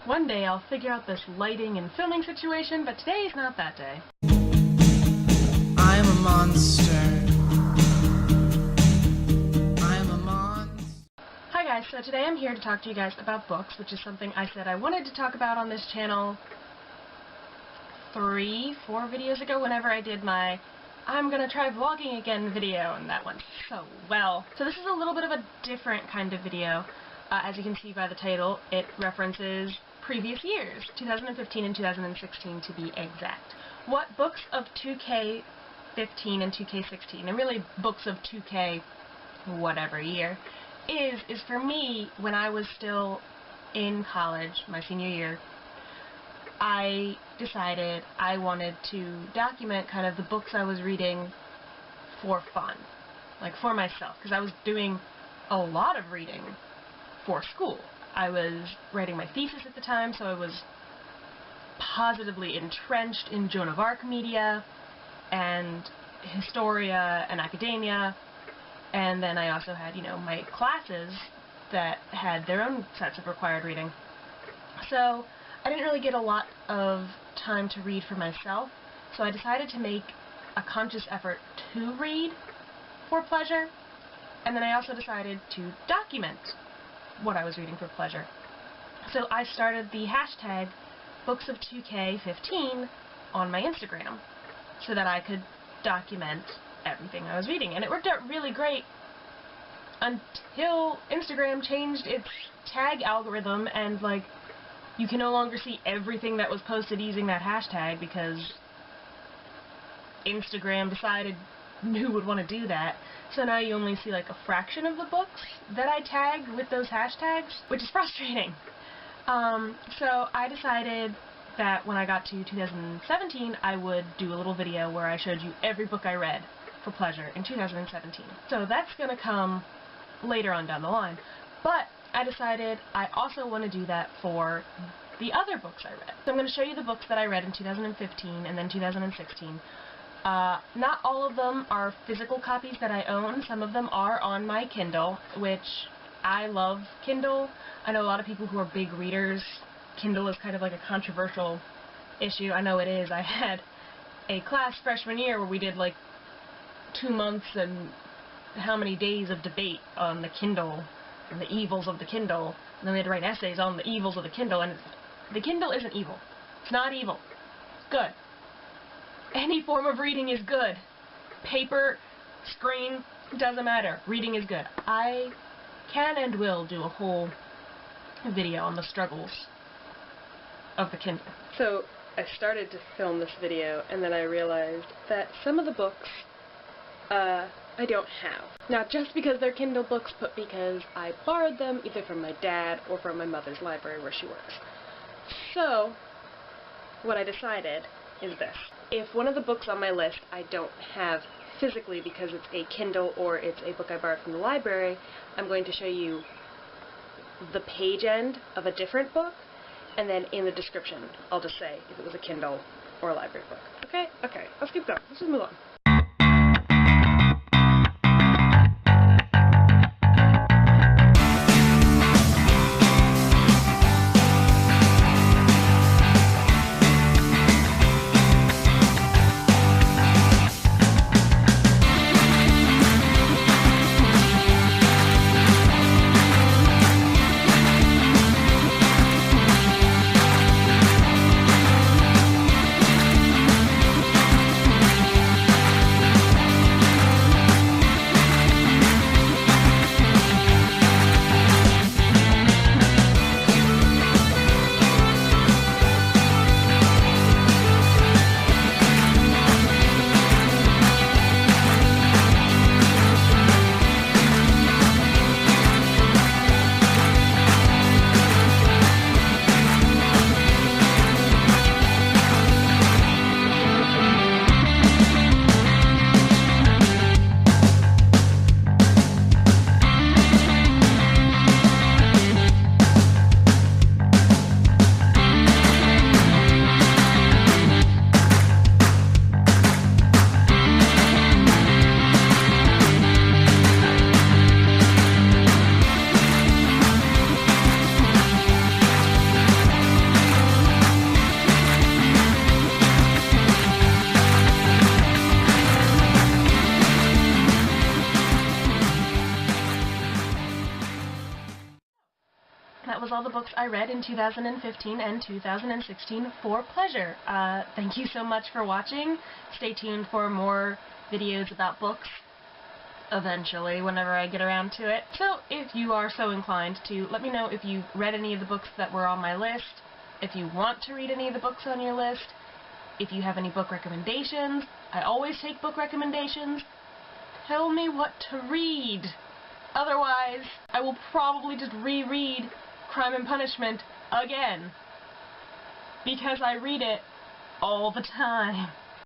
One day I'll figure out this lighting and filming situation, but today's not that day. I'm a monster. I'm a monster. Hi guys, so today I'm here to talk to you guys about books, which is something I said I wanted to talk about on this channel 3-4 videos ago whenever I did my I'm gonna try vlogging again video, and that went so well. So this is a little bit of a different kind of video. As you can see by the title, it references previous years, 2015 and 2016 to be exact. What books of 2K15 and 2K16, and really books of 2K whatever year, is for me, when I was still in college, my senior year, I decided I wanted to document kind of the books I was reading for fun, like for myself, because I was doing a lot of reading for school. I was writing my thesis at the time, so I was positively entrenched in Joan of Arc media and Historia and academia, and then I also had, my classes that had their own sets of required reading. So I didn't really get a lot of time to read for myself, so I decided to make a conscious effort to read for pleasure, and then I also decided to document what I was reading for pleasure. So I started the hashtag Books of 2K15 on my Instagram so that I could document everything I was reading, and it worked out really great until Instagram changed its tag algorithm, and you can no longer see everything that was posted using that hashtag because Instagram decided who would want to do that. So now you only see a fraction of the books that I tagged with those hashtags, which is frustrating. So I decided that when I got to 2017, I would do a little video where I showed you every book I read for pleasure in 2017. So that's going to come later on down the line. But I decided I also want to do that for the other books I read. So I'm going to show you the books that I read in 2015 and then 2016. Not all of them are physical copies that I own. Some of them are on my Kindle, which I love Kindle. I know a lot of people who are big readers. Kindle is kind of a controversial issue. I know it is. I had a class freshman year where we did 2 months and how many days of debate on the Kindle and the evils of the Kindle, and then we had to write essays on the evils of the Kindle, and the Kindle isn't evil. It's not evil. It's good. Any form of reading is good. Paper, screen, doesn't matter. Reading is good. I can and will do a whole video on the struggles of the Kindle. So I started to film this video, and then I realized that some of the books I don't have. Not just because they're Kindle books, but because I borrowed them either from my dad or from my mother's library where she works. So what I decided is this. If one of the books on my list I don't have physically because it's a Kindle or it's a book I borrowed from the library, I'm going to show you the page end of a different book, and then in the description I'll just say if it was a Kindle or a library book. Okay? Okay, let's keep going. Let's just move on. that was all the books I read in 2015 and 2016 for pleasure. Thank you so much for watching. Stay tuned for more videos about books eventually, whenever I get around to it. So if you are so inclined to, let me know if you read any of the books that were on my list, if you want to read any of the books on your list, if you have any book recommendations. I always take book recommendations. Tell me what to read. Otherwise, I will probably just reread Crime and Punishment again, because I read it all the time.